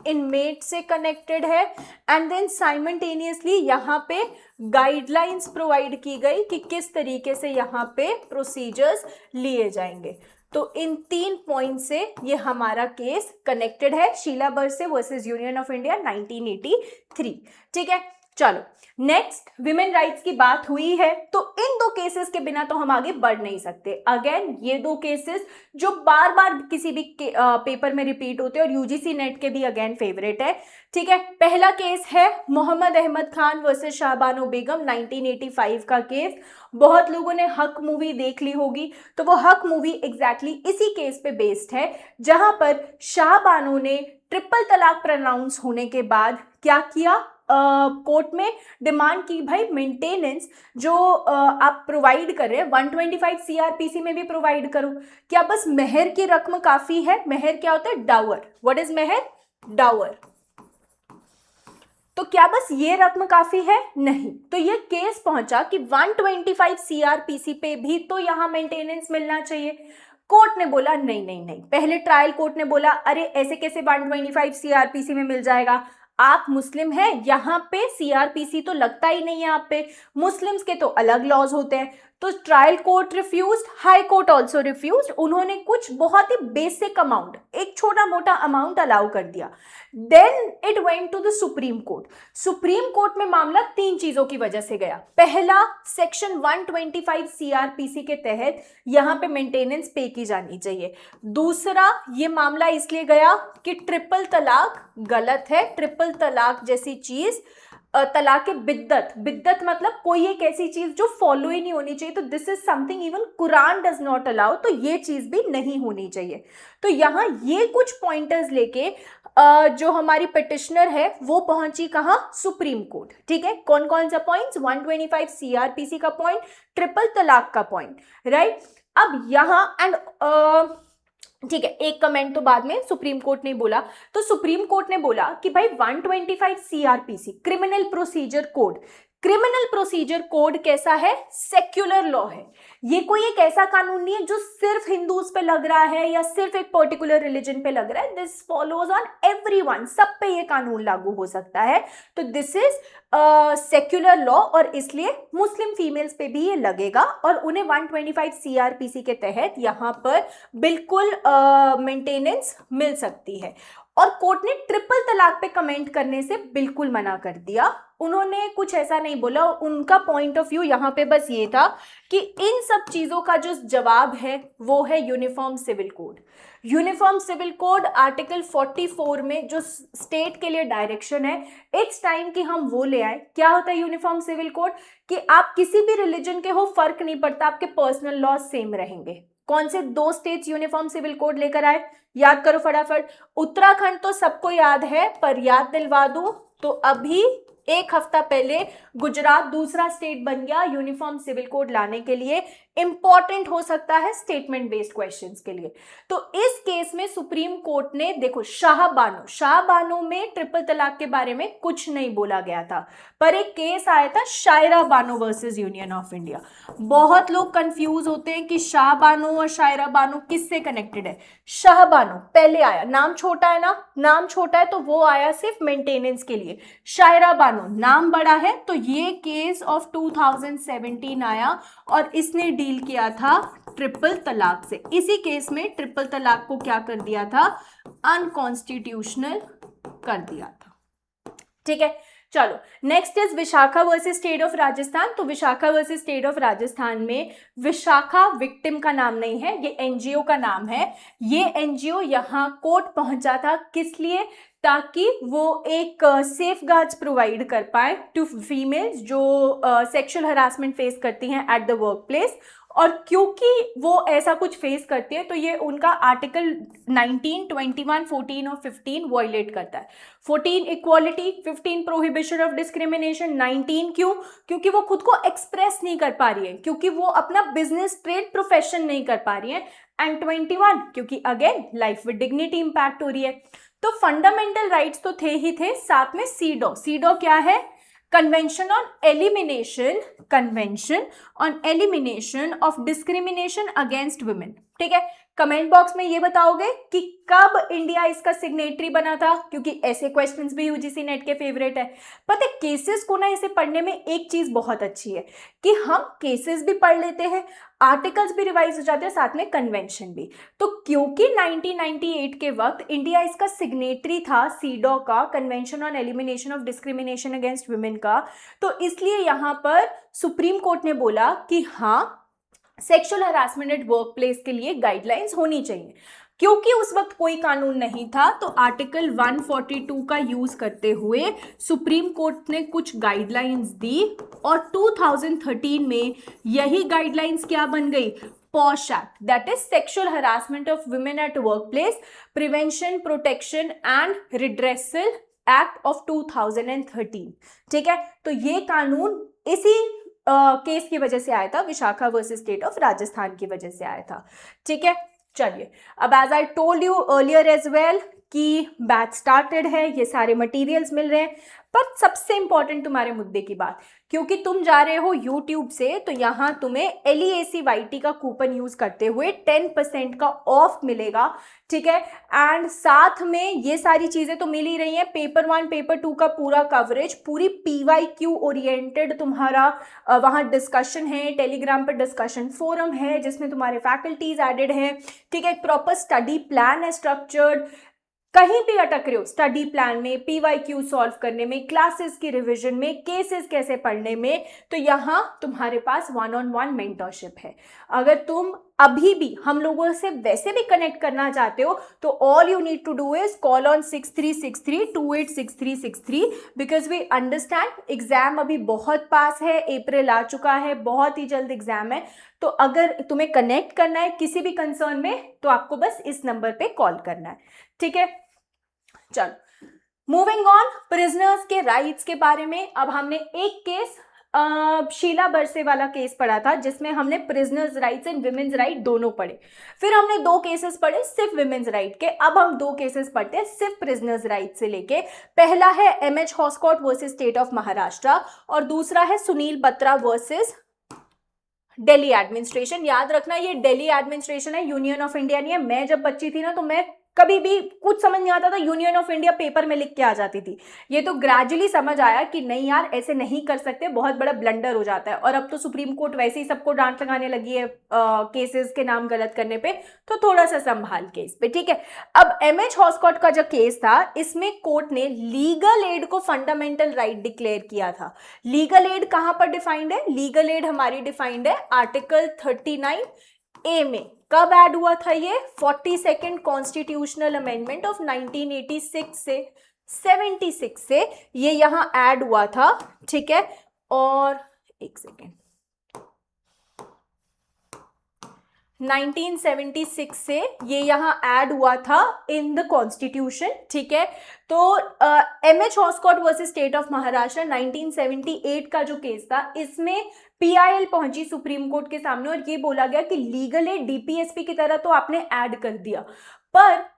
[SPEAKER 1] इनमेट से कनेक्टेड है एंड देन साइमल्टेनियसली यहाँ पे गाइडलाइंस प्रोवाइड की गई कि किस तरीके से यहाँ पे प्रोसीजर्स लिए जाएंगे। तो इन 3 पॉइंट से ये हमारा केस कनेक्टेड है, शीला बरसे वर्सेस यूनियन ऑफ इंडिया 1983। ठीक है, चलो नेक्स्ट विमेन राइट्स की बात हुई है, तो इन 2 केसेस के बिना तो हम आगे बढ़ नहीं सकते। अगेन ये 2 केसेस जो बार बार किसी भी पेपर में रिपीट होते हैं और यूजीसी नेट के भी अगेन फेवरेट है। ठीक है, पहला केस है मोहम्मद अहमद खान वर्सेस शाहबानो बेगम 1985 का केस। बहुत लोगों ने हक मूवी देख ली होगी, तो वो हक मूवी एग्जैक्टली इसी केस पे बेस्ड है, जहां पर शाहबानो ने ट्रिपल तलाक प्रोनाउंस होने के बाद क्या किया, कोर्ट में डिमांड की, भाई मेंटेनेंस जो आप प्रोवाइड कर रहे हैं 125 सीआरपीसी में भी प्रोवाइड करो। क्या बस मेहर की रकम काफी है? मेहर क्या होता है? डावर। व्हाट इज मेहर? डावर। तो क्या बस ये रकम काफी है? नहीं। तो ये केस पहुंचा कि 125 सीआरपीसी पे भी तो यहां मेंटेनेंस मिलना चाहिए। कोर्ट ने बोला नहीं नहीं नहीं। पहले ट्रायल कोर्ट ने बोला अरे ऐसे कैसे 125 सीआरपीसी में मिल जाएगा, आप मुस्लिम हैं, यहाँ पे सीआरपीसी तो लगता ही नहीं है आप पे, मुस्लिम्स के तो अलग लॉज होते हैं। तो trial court refused, high court also refused. उन्होंने कुछ बहुत ही बेसिक अमाउंट, एक छोटा मोटा अमाउंट अलाउ कर दिया। Then it went to the Supreme Court. Supreme Court में मामला 3 चीजों की वजह से गया। पहला, सेक्शन 125 सीआरपीसी के तहत यहाँ पे मेंटेनेंस पे की जानी चाहिए। दूसरा, ये मामला इसलिए गया कि ट्रिपल तलाक गलत है। ट्रिपल तलाक जैसी चीज, तलाक बिद्दत, बिद्दत मतलब कोई एक ऐसी चीज जो फॉलो ही नहीं होनी चाहिए, तो this is something even Quran does not allow, तो ये चीज भी नहीं होनी चाहिए। तो यहाँ ये कुछ पॉइंटर्स लेके जो हमारी पिटिशनर है वो पहुंची कहां? Supreme court. ठीक है, कौन कौन सा पॉइंट्स? 125 सीआरपीसी का पॉइंट, ट्रिपल तलाक का पॉइंट, राइट। अब यहां एंड ठीक है, एक कमेंट तो बाद में सुप्रीम कोर्ट ने बोला, तो सुप्रीम कोर्ट ने बोला कि भाई 125 CrPC criminal procedure code, criminal procedure code कैसा है? सेक्युलर लॉ है। ये कोई एक ऐसा कानून नहीं है जो सिर्फ हिंदूज पे लग रहा है या सिर्फ एक पर्टिकुलर रिलीजन पे लग रहा है। दिस फॉलोज ऑन एवरीवन, सब पे ये कानून लागू हो सकता है। तो दिस इज सेक्युलर लॉ और इसलिए मुस्लिम फीमेल्स पे भी ये लगेगा और उन्हें 125 सीआरपीसी के तहत यहाँ पर बिल्कुल मेंटेनेंस मिल सकती है। और कोर्ट ने ट्रिपल तलाक पे कमेंट करने से बिल्कुल मना कर दिया। उन्होंने कुछ ऐसा नहीं बोला, उनका पॉइंट ऑफ व्यू यहाँ पे बस ये था कि इन सब चीजों का जो जवाब है वो है uniform civil code. Uniform civil code article 44 में जो स्टेट के लिए डायरेक्शन है, इट्स टाइम कि हम वो ले आए। क्या होता है यूनिफॉर्म सिविल कोड? कि आप किसी भी रिलीजन के हो, फर्क नहीं पड़ता, आपके पर्सनल लॉ सेम रहेंगे। कौन से 2 स्टेट्स यूनिफॉर्म सिविल कोड लेकर आए? याद करो फटाफट। उत्तराखंड तो सबको याद है, पर याद दिलवा दूं तो अभी 1 हफ्ता पहले गुजरात दूसरा स्टेट बन गया यूनिफॉर्म सिविल कोड लाने के लिए। इंपॉर्टेंट हो सकता है स्टेटमेंट बेस्ड क्वेश्चंस के लिए। तो इस केस में सुप्रीम कोर्ट ने देखो, शाहबानो में ट्रिपल तलाक के बारे में कुछ नहीं बोला गया था, पर एक केस आया था Shayara Bano versus union of India. बहुत लोग कंफ्यूज होते हैं कि शाहबानो और शायरा बानो किससे कनेक्टेड है। शाहबानो पहले आया, नाम छोटा है ना, नाम छोटा है तो वो आया सिर्फ मेंटेनेंस के लिए। शायरा बानो नाम बड़ा है, तो ये केस ऑफ 2017 आया और इसने डील किया था ट्रिपल तलाक से। इसी केस में ट्रिपल तलाक को क्या कर दिया था? अनकॉन्स्टिट्यूशनल कर दिया था। ठीक है, चलो next is Vishakha versus state of Rajasthan. तो Vishakha versus state of Rajasthan में विशाखा विक्टिम का नाम नहीं है, ये एनजीओ का नाम है। ये एनजीओ यहाँ कोर्ट पहुंचा था किस लिए? ताकि वो एक सेफ गार्ड्स प्रोवाइड कर पाए टू फीमेल्स जो सेक्सुअल हरासमेंट फेस करती हैं एट द वर्क प्लेस। और क्योंकि वो ऐसा कुछ फेस करती है तो ये उनका आर्टिकल 19, 21, 14 और 15 वायलेट करता है। 14 इक्वालिटी, 15 प्रोहिबिशन ऑफ डिस्क्रिमिनेशन, 19 क्यों? क्योंकि वो खुद को एक्सप्रेस नहीं कर पा रही है, क्योंकि वो अपना बिजनेस ट्रेड प्रोफेशन नहीं कर पा रही है। एंड 21 क्योंकि again life with dignity impact हो रही है। तो फंडामेंटल राइट्स तो थे ही थे, साथ में सीडो। सीडो क्या है? Convention on elimination of discrimination against women. ठीक है, कमेंट बॉक्स में ये बताओगे कि कब इंडिया इसका सिग्नेटरी बना था, क्योंकि ऐसे क्वेश्चंस भी यूजीसी नेट के फेवरेट है। पता है केसेस को ना इसे पढ़ने में एक चीज बहुत अच्छी है कि हम केसेस भी पढ़ लेते हैं, आर्टिकल्स भी रिवाइज हो जाते हैं, साथ में कन्वेंशन भी। तो क्योंकि 1998 के वक्त इंडिया इसका सिग्नेटरी था सीडॉ का, convention on elimination of discrimination against women का, तो इसलिए यहाँ पर सुप्रीम कोर्ट ने बोला कि हाँ sexual harassment at work place के लिए गाइडलाइंस होनी चाहिए। क्योंकि उस वक्त कोई कानून नहीं था तो आर्टिकल 142 का यूज करते हुए सुप्रीम कोर्ट ने कुछ गाइडलाइंस दी और 2013 में यही गाइडलाइंस क्या बन गई, posh act, that is sexual harassment of women at work place prevention protection and redressal act of 2013। ठीक है, तो ये कानून इसी केस की वजह से आया था, Vishakha versus state of Rajasthan की वजह से आया था। ठीक है, चलिए अब as I told you earlier as well कि बैच स्टार्टेड है, ये सारे मटेरियल्स मिल रहे हैं, पर सबसे इंपॉर्टेंट तुम्हारे मुद्दे की बात, क्योंकि तुम जा रहे हो यूट्यूब से तो यहाँ तुम्हें LEACYT का कूपन यूज करते हुए 10% का ऑफ मिलेगा। ठीक है, एंड साथ में ये सारी चीजें तो मिल ही रही हैं, पेपर 1 पेपर 2 का पूरा कवरेज, पूरी PYQ ओरिएंटेड तुम्हारा वहाँ डिस्कशन है, टेलीग्राम पर डिस्कशन फोरम है जिसमें तुम्हारे फैकल्टीज एडेड हैं। ठीक है, एक प्रॉपर स्टडी प्लान है स्ट्रक्चर्ड, कहीं भी अटक रहे हो स्टडी प्लान में, PYQ सॉल्व करने में, क्लासेस की रिवीजन में, केसेस कैसे पढ़ने में, तो यहाँ तुम्हारे पास 1-on-1 मेंटरशिप है। अगर तुम अभी भी हम लोगों से वैसे भी कनेक्ट करना चाहते हो तो all you need to do is call on 6363286363 because we understand exam अभी बहुत पास है, अप्रैल आ चुका है, बहुत ही जल्द एग्जाम है। तो अगर तुम्हें कनेक्ट करना है किसी भी कंसर्न में तो आपको बस इस नंबर पे कॉल करना है। ठीक है, चलो मूविंग ऑन, प्रिजनर्स के राइट्स के बारे में। अब हमने एक केस शीला बरसे वाला केस पढ़ा था जिसमें हमने prisoners rights and women's right दोनों पढ़े, फिर हमने 2 केसेस पढ़े सिर्फ विमेन्स राइट के। अब हम 2 केसेस पढ़ते हैं सिर्फ प्रिजनर्स राइट से लेके। पहला है MH Hoskot versus state of Maharashtra और दूसरा है सुनील बत्रा वर्सेस दिल्ली एडमिनिस्ट्रेशन। याद रखना ये दिल्ली एडमिनिस्ट्रेशन है, यूनियन ऑफ इंडिया नहीं है। मैं जब बच्ची थी ना तो मैं कभी भी कुछ समझ नहीं आता था, यूनियन ऑफ इंडिया पेपर में लिख के आ जाती थी। ये तो ग्रेजुअली समझ आया कि नहीं यार ऐसे नहीं कर सकते, बहुत बड़ा ब्लंडर हो जाता है। और अब तो सुप्रीम कोर्ट वैसे ही सबको डांट लगाने लगी है केसेस के नाम गलत करने पे, तो थोड़ा सा संभाल के इस पे। ठीक है, अब MH हॉस्कॉट का जो केस था इसमें कोर्ट ने लीगल एड को फंडामेंटल राइट डिक्लेयर किया था। लीगल एड कहां पर डिफाइंड है, लीगल एड हमारी डिफाइंड है आर्टिकल 39A में। कब ऐड हुआ था ये, 42nd कॉन्स्टिट्यूशनल अमेंडमेंट ऑफ 1986 से 76 से ये यहां ऐड हुआ था। ठीक है, और एक सेकेंड, 1976 से ये यहाँ ऐड हुआ था इन द कॉन्स्टिट्यूशन। ठीक है, तो MH Hoskot versus state of Maharashtra 1978 का जो केस था इसमें PIL पहुंची सुप्रीम कोर्ट के सामने और ये बोला गया कि लीगल एड DPSP की तरह तो आपने ऐड कर दिया, पर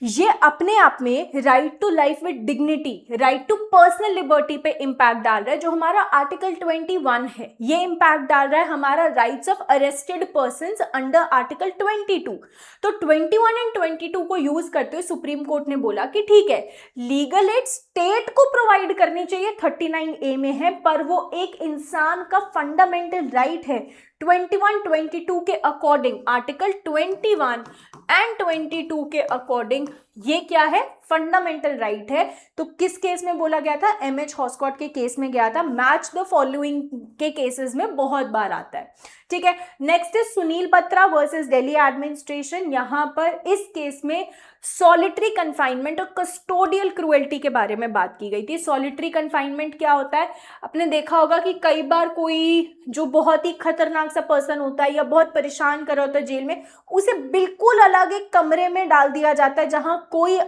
[SPEAKER 1] ये अपने आप में right to life with dignity, right to personal liberty पे इंपैक्ट डाल रहा है। जो हमारा आर्टिकल 21 है ये इंपैक्ट डाल रहा है हमारा rights of arrested persons under article 22। तो 21 एंड 22 को यूज करते हुए सुप्रीम कोर्ट ने बोला कि ठीक है लीगल एड स्टेट को प्रोवाइड करनी चाहिए, 39A में है, पर वो एक इंसान का फंडामेंटल राइट है। 21-22 के अकॉर्डिंग, आर्टिकल 21 एंड 22 के अकॉर्डिंग ये क्या है, फंडामेंटल राइट है। तो किस केस में बोला गया था, MH हॉस्कॉट के केस में गया था। मैच द फॉलोइंग के केसेस में बहुत बार आता है। ठीक है, next is Sunil Batra versus Delhi administration. यहां पर इस केस में सॉलिटरी कन्फाइनमेंट और कस्टोडियल क्रुएल्टी के बारे में बात की गई थी। सॉलिटरी कन्फाइनमेंट क्या होता है, आपने देखा होगा कि कई बार कोई जो बहुत ही खतरनाक सा पर्सन होता है या बहुत परेशान कर रहा होता है जेल में, उसे बिल्कुल अलग एक कमरे में डाल दिया जाता है जहां कोई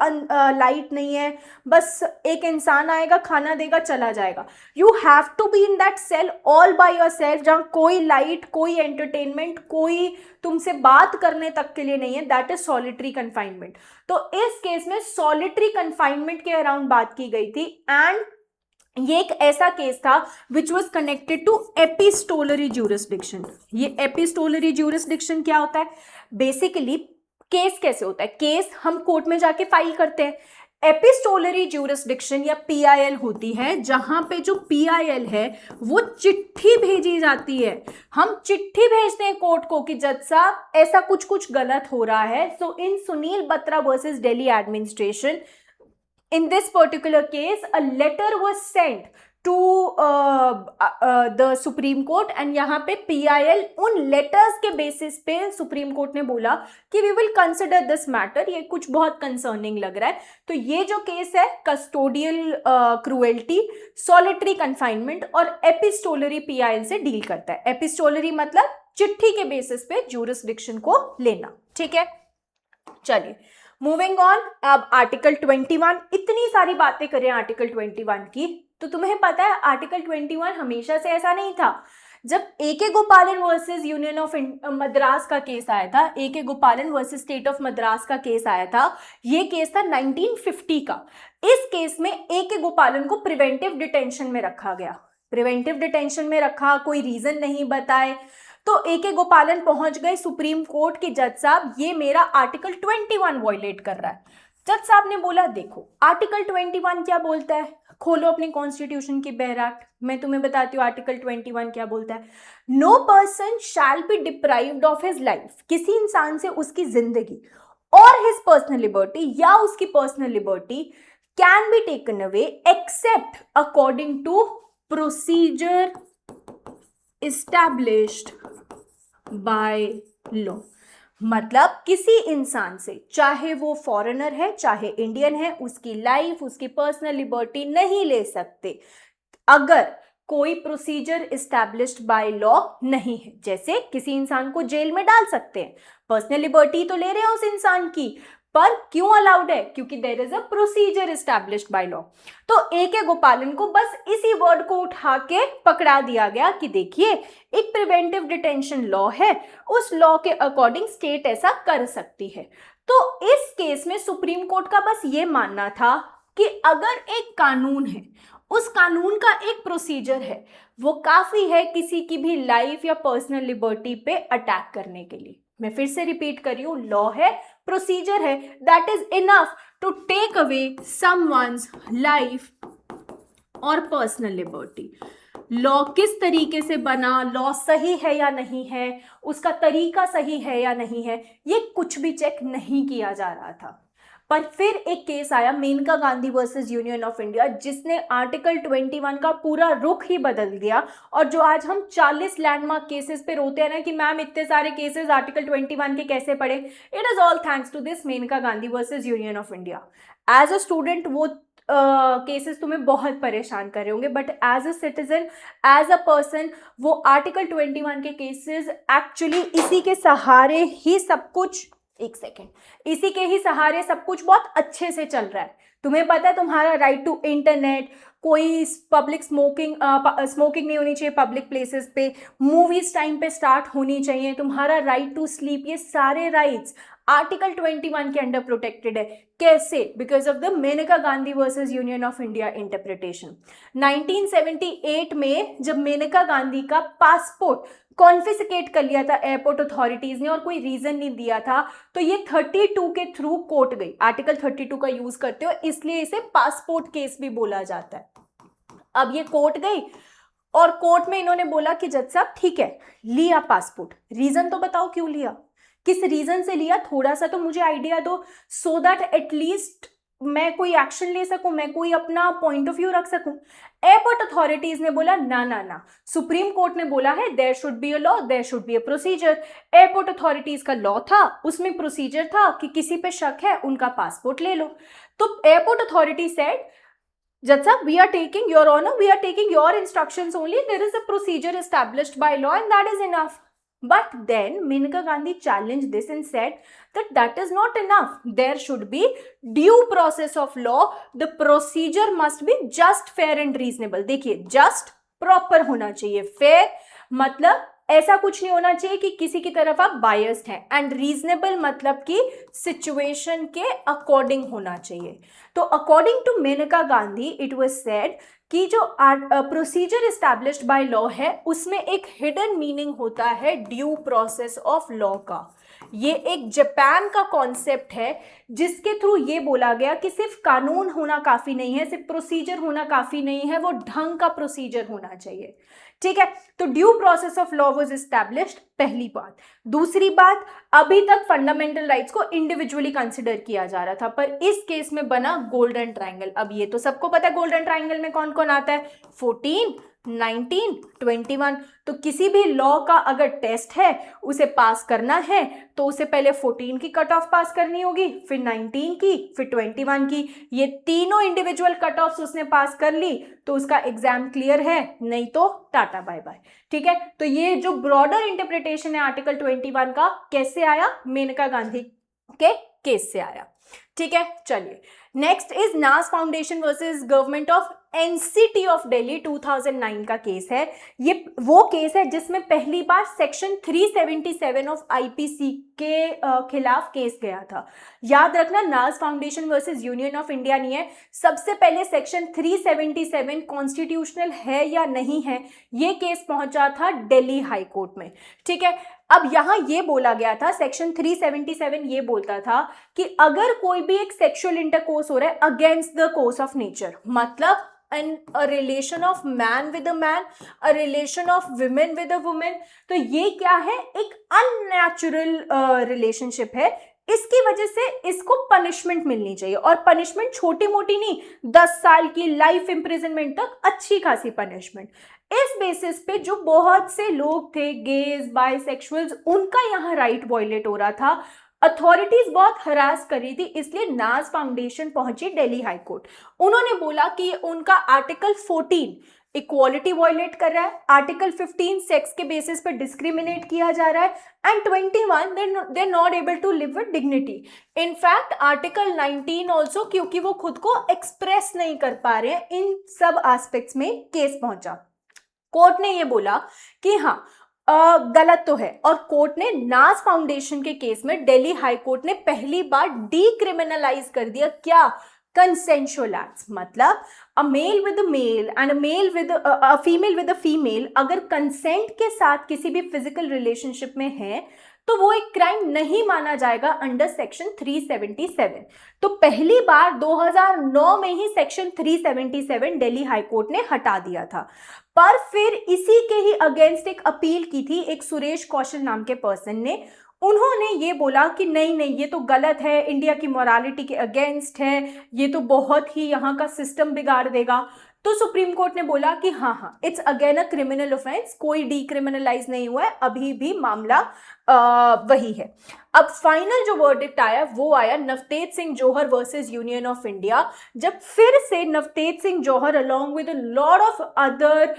[SPEAKER 1] लाइट नहीं है, बस एक इंसान आएगा खाना देगा चला जाएगा। You have to be in that cell all by yourself, जहां कोई लाइट, कोई एंटरटेनमेंट, कोई तुमसे बात करने तक के लिए नहीं है, दैट इज सॉलिटरी कन्फाइनमेंट। तो इस केस में सॉलिटरी कन्फाइनमेंट के अराउंड बात की गई थी एंड ये एक ऐसा केस था which was connected to epistolary jurisdiction. ये एपिस्टोलरी ज्यूरिसडिक्शन क्या होता है, बेसिकली केस कैसे होता है? केस हम कोर्ट में जाके फाइल करते हैं। एपिस्टोलरी ज्यूरिसडिक्शन या पीआईएल होती है, जहां पे जो पीआईएल है वो चिट्ठी भेजी जाती है। हम चिट्ठी भेजते हैं कोर्ट को कि जज साहब ऐसा कुछ कुछ गलत हो रहा है। So in Sunil Batra versus Delhi administration, in this particular case a letter was sent to the Supreme Court and यहाँ पे PIL उन letters के basis पे Supreme Court ने बोला कि we will consider this matter। ये कुछ बहुत concerning लग रहा है। तो ये जो केस है custodial cruelty, solitary confinement और epistolary PIL से डील करता है। epistolary मतलब चिट्ठी के बेसिस पे jurisdiction को लेना, ठीक है। चलिए मूविंग ऑन, अब आर्टिकल 21, इतनी सारी बातें करें आर्टिकल 21 की, तो तुम्हें पता है आर्टिकल 21 हमेशा से ऐसा नहीं था। जब AK गोपालन वर्सेस यूनियन ऑफ मद्रास का केस आया था, AK गोपालन वर्सेस स्टेट ऑफ मद्रास का केस आया था, ये केस था 1950 का। इस केस में AK गोपालन को प्रिवेंटिव डिटेंशन में रखा गया। प्रिवेंटिव डिटेंशन में रखा, कोई रीजन नहीं बताए, तो AK गोपालन पहुंच गए सुप्रीम कोर्ट के जज साहब ये मेरा आर्टिकल 21 वायलेट कर रहा है। जज साहब ने बोला देखो आर्टिकल 21 क्या बोलता है, खोलो अपनी कॉन्स्टिट्यूशन की बैरक, मैं तुम्हें बताती हूँ आर्टिकल 21 क्या बोलता है। No person shall be deprived of his life, किसी इंसान से उसकी जिंदगी और हिज पर्सनल लिबर्टी या उसकी personal liberty can be taken away except according to procedure established by law। मतलब किसी इंसान से, चाहे वो फॉरेनर है चाहे इंडियन है, उसकी लाइफ उसकी पर्सनल लिबर्टी नहीं ले सकते अगर कोई प्रोसीजर एस्टैब्लिश्ड बाय लॉ नहीं है। जैसे किसी इंसान को जेल में डाल सकते हैं, पर्सनल लिबर्टी तो ले रहे हैं उस इंसान की, पर क्यों अलाउड है? क्योंकि there is a procedure established by law. तो AK गोपालन को बस इसी वर्ड को उठा के पकड़ा दिया गया कि देखिए एक प्रिवेंटिव डिटेंशन लॉ है, उस लॉ के अकॉर्डिंग स्टेट ऐसा कर सकती है। तो इस केस में सुप्रीम कोर्ट का बस ये मानना था कि अगर एक कानून है, उस कानून का एक प्रोसीजर है, वो काफी है किसी की भी लाइफ या पर्सनल लिबर्टी पे अटैक करने के लिए। मैं फिर से रिपीट कर रही हूं, लॉ है, प्रोसीजर है, that is enough to take away someone's life और पर्सनल लिबर्टी। लॉ किस तरीके से बना, लॉ सही है या नहीं है, उसका तरीका सही है या नहीं है, ये कुछ भी चेक नहीं किया जा रहा था। पर फिर एक केस आया Maneka Gandhi versus union of India, जिसने आर्टिकल 21 का पूरा रुख ही बदल दिया। और जो आज हम 40 लैंडमार्क केसेस पे रोते हैं ना कि मैम इतने सारे केसेस आर्टिकल 21 के कैसे पढ़े, it is all thanks to this Maneka Gandhi versus union of India. As a student वो केसेस तुम्हें बहुत परेशान कर रहे होंगे, but as a citizen, as a person, वो आर्टिकल 21 के केसेस एक्चुअली इसी के सहारे ही सब कुछ, एक सेकेंड, इसी के ही सहारे सब कुछ बहुत अच्छे से चल रहा है। तुम्हें पता है तुम्हारा राइट टू इंटरनेट, कोई पब्लिक स्मोकिंग नहीं होनी चाहिए पब्लिक प्लेसेस पे, मूवीज टाइम पे स्टार्ट होनी चाहिए, तुम्हारा राइट टू स्लीप, ये सारे राइट्स आर्टिकल 21 के अंडर प्रोटेक्टेड है। कैसे? Because of the Maneka Gandhi versus union of India interpretation. 1978 में जब मेनका गांधी का पासपोर्ट कॉन्फिस्केट कर लिया था एयरपोर्ट अथॉरिटीज ने और कोई रीजन नहीं दिया था, तो ये 32 के थ्रू कोर्ट गई। आर्टिकल 32 का यूज करते हो इसलिए इसे पासपोर्ट केस भी बोला जाता है। अब ये कोर्ट गई और कोर्ट में इन्होंने बोला कि जज साहब ठीक है, लिया पासपोर्ट, रीजन तो बताओ क्यों लिया, किस रीजन से लिया, थोड़ा सा तो मुझे आइडिया दो, सो दैट एटलीस्ट मैं कोई एक्शन ले सकूं, मैं कोई अपना पॉइंट ऑफ व्यू रख सकूं। एयरपोर्ट अथॉरिटीज ने बोला ना ना ना, सुप्रीम कोर्ट ने बोला है there should be a law, there should be a procedure. Airport authorities का लॉ था, उसमें प्रोसीजर था कि किसी पे शक है उनका पासपोर्ट ले लो। तो एयरपोर्ट अथॉरिटी सेड जज sahab we are taking your honour, we are taking your instructions only, there is a procedure established by law and that is enough. But then Menaka Gandhi challenged this and said that is not enough. There should be due process of law. The procedure must be just, fair and reasonable. देखिए just proper होना चाहिए, fair मतलब ऐसा कुछ नहीं होना चाहिए कि किसी की तरफ आप बायस्ड हैं, एंड रीजनेबल मतलब कि सिचुएशन के अकॉर्डिंग होना चाहिए। तो according to Maneka Gandhi it was said कि जो प्रोसीजर एस्टैब्लिश्ड बाय लॉ है उसमें एक हिडन मीनिंग होता है ड्यू प्रोसेस ऑफ लॉ का। ये एक जापान का कॉन्सेप्ट है जिसके थ्रू ये बोला गया कि सिर्फ कानून होना काफी नहीं है, सिर्फ प्रोसीजर होना काफी नहीं है, वो ढंग का प्रोसीजर होना चाहिए। ठीक है, तो due process of law was established, पहली बात। दूसरी बात, अभी तक फंडामेंटल राइट्स को इंडिविजुअली कंसिडर किया जा रहा था, पर इस केस में बना गोल्डन ट्रायंगल। अब ये तो सबको पता है गोल्डन ट्रायंगल में कौन कौन आता है, 14, 19, 21। तो किसी भी लॉ का अगर टेस्ट है उसे पास करना है तो उसे पहले 14 की कट ऑफ पास करनी होगी, फिर 19 की, फिर 21 की। ये तीनों इंडिविजुअल कट ऑफ उसने पास कर ली तो उसका एग्जाम क्लियर है, नहीं तो टाटा बाय बाय। ठीक है, तो ये जो ब्रॉडर इंटरप्रिटेशन है आर्टिकल 21 का कैसे आया, मेनका गांधी के केस से आया। ठीक है, चलिए नेक्स्ट इज नास foundation versus government of NCT of Delhi, 2009 का केस है। ये वो केस है जिसमें पहली बार सेक्शन 377 ऑफ आईपीसी के खिलाफ केस गया था। याद रखना, नास foundation versus union of India नहीं है, सबसे पहले सेक्शन 377 कॉन्स्टिट्यूशनल है या नहीं है ये केस पहुंचा था दिल्ली हाई कोर्ट में। ठीक है, अब यहां ये बोला गया था, सेक्शन 377 ये बोलता था कि अगर कोई भी एक सेक्सुअल इंटरकोर्स हो रहा है against the course of nature, मतलब a relation of man with a man, a relation of women with a woman, तो ये क्या है, एक अननेचुरल रिलेशनशिप है। इसकी वजह से इसको पनिशमेंट मिलनी चाहिए, और पनिशमेंट छोटी मोटी नहीं, 10 साल की लाइफ इंप्रिजनमेंट तक अच्छी खासी पनिशमेंट। इस बेसिस पे जो बहुत से लोग थे गेज बाइसेक्सुअल्स, उनका यहाँ राइट वायलेट हो रहा था, अथॉरिटीज बहुत हरास कर रही थी, इसलिए नाज फाउंडेशन पहुंची दिल्ली हाई कोर्ट। उन्होंने बोला कि उनका आर्टिकल 14 इक्वालिटी वायलेट कर रहा है, आर्टिकल 15 सेक्स के बेसिस पर डिस्क्रिमिनेट किया जा रहा है, and 21 they are not able to live with dignity. In fact article 19 also, क्योंकि वो खुद को एक्सप्रेस नहीं कर पा रहे हैं इन सब एस्पेक्ट्स में केस पहुंचा। कोर्ट ने ये बोला कि हाँ गलत तो है, और कोर्ट ने नाज फाउंडेशन के केस में दिल्ली हाई कोर्ट ने पहली बार डीक्रिमिनलाइज कर दिया क्या, कंसेंशुअल एक्ट्स। मतलब a male with a male and a female with a female अगर कंसेंट के साथ किसी भी फिजिकल रिलेशनशिप में है तो वो एक क्राइम नहीं माना जाएगा अंडर सेक्शन 377। तो पहली बार 2009 में ही सेक्शन 377 दिल्ली हाई कोर्ट ने हटा दिया था, पर फिर इसी के ही अगेंस्ट एक अपील की थी एक सुरेश कौशल नाम के पर्सन ने। उन्होंने ये बोला कि नहीं नहीं ये तो गलत है, इंडिया की मोरालिटी के अगेंस्ट है, ये तो बहुत ही यहाँ का सिस्टम बिगाड़ देगा। तो सुप्रीम कोर्ट ने बोला कि हाँ it's again a criminal offence, कोई डीक्रिमिनलाइज नहीं हुआ है, अभी भी मामला वही है। अब फाइनल जो वर्डिक्ट आया वो आया Navtej Singh Johar versus union of India, जब फिर से नवतेज सिंह जौहर along with a lot of other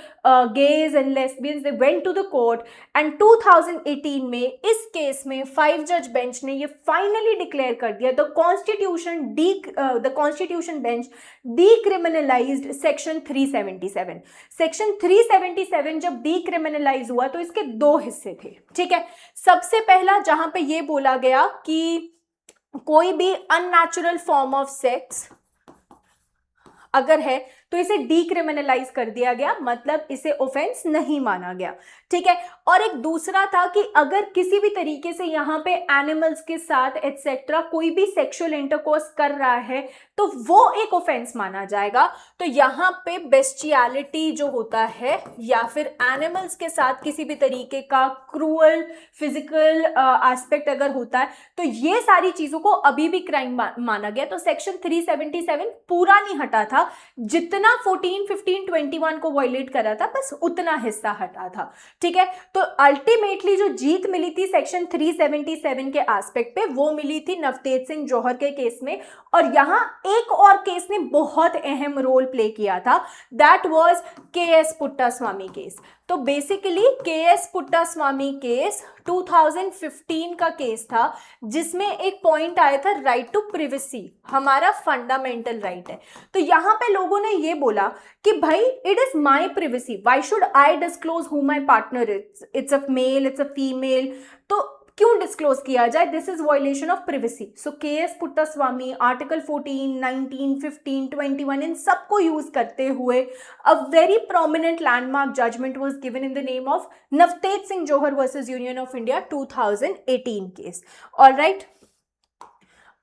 [SPEAKER 1] gays and lesbians they went to the court, and 2018 में इस केस में 5 जज बेंच ने ये फाइनली डिक्लेयर कर दिया the constitution bench decriminalized section 377। Section 377 जब डीक्रिमिनलाइज हुआ तो इसके दो हिस्से थे। ठीक है, सबसे पहला जहां पे ये बोला गया कि कोई भी अननेचुरल फॉर्म ऑफ सेक्स अगर है तो इसे डीक्रिमिनलाइज कर दिया गया, मतलब इसे ऑफेंस नहीं माना गया। ठीक है, और एक दूसरा था कि अगर किसी भी तरीके से यहाँ पे एनिमल्स के साथ एटसेट्रा कोई भी सेक्सुअल इंटरकोर्स कर रहा है तो वो एक ऑफेंस माना जाएगा। तो यहाँ पे बेस्टियलिटी जो होता है या फिर एनिमल्स के साथ किसी भी तरीके का क्रूअल फिजिकल एस्पेक्ट अगर होता है तो ये सारी चीजों को अभी भी क्राइम माना गया। तो सेक्शन 377 पूरा नहीं हटा था, जितना 14, 15, 21 को वायलेट करा था बस उतना हिस्सा हटा था। ठीक है, तो अल्टीमेटली जो जीत मिली थी सेक्शन 377 के एस्पेक्ट पे वो मिली थी नवतेज सिंह जौहर के केस में, और यहां एक और केस ने बहुत अहम रोल प्ले किया था, that was KS. Puttaswamy case. तो बेसिकली के.एस. पुट्टास्वामी केस 2015 का केस था, जिसमें एक पॉइंट आया था राइट टू प्रिवेसी, हमारा फंडामेंटल राइट है। तो यहाँ पे लोगों ने ये बोला कि भाई it is my privacy, why should I disclose who my partner is, it's a male, it's a female, तो क्यों डिस्क्लोज किया जाए, this is violation of privacy. So K S. Puttaswamy article 14, 19, 15, 21 इन सबको यूज करते हुए a very prominent landmark judgment was given in the name of Navtej Singh Johar versus union of India 2018 case. Alright,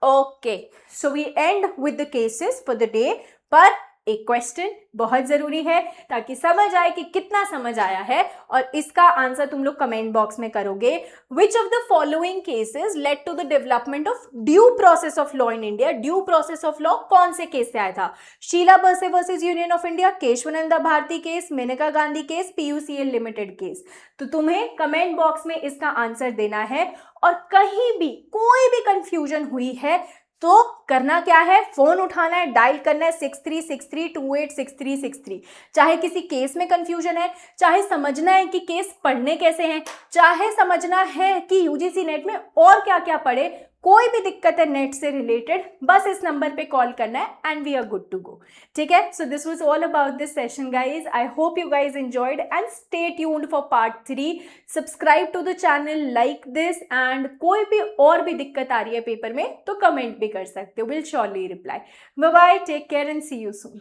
[SPEAKER 1] okay, so we and with the cases for the day. पर एक question बहुत जरूरी है ताकि समझ आए कि कितना समझ आया है, और इसका आंसर तुम लोग कमेंट बॉक्स में करोगे। Which of the following cases led to the development of due process of law in India? Due process of law कौन से केस से आया था? Sheela Barse versus union of India, Kesavananda Bharati case, Maneka Gandhi case, PUCL limited case. तो तुम्हें comment box में इसका answer देना है, और कहीं भी कोई भी कंफ्यूजन हुई है तो करना क्या है, फोन उठाना है, डायल करना है 6363286363। चाहे किसी केस में कंफ्यूजन है, चाहे समझना है कि केस पढ़ने कैसे हैं, चाहे समझना है कि यूजीसी नेट में और क्या क्या पढ़े, कोई भी दिक्कत है नेट से रिलेटेड, बस इस नंबर पे कॉल करना है and we are good to go. ठीक है, so this was all about this session guys. I hope you guys enjoyed and stay tuned for part 3। Subscribe to the channel, like this, and कोई भी और भी दिक्कत आ रही है paper में तो कमेंट भी कर सकते हो, will surely reply. Bye bye, take care and see you soon.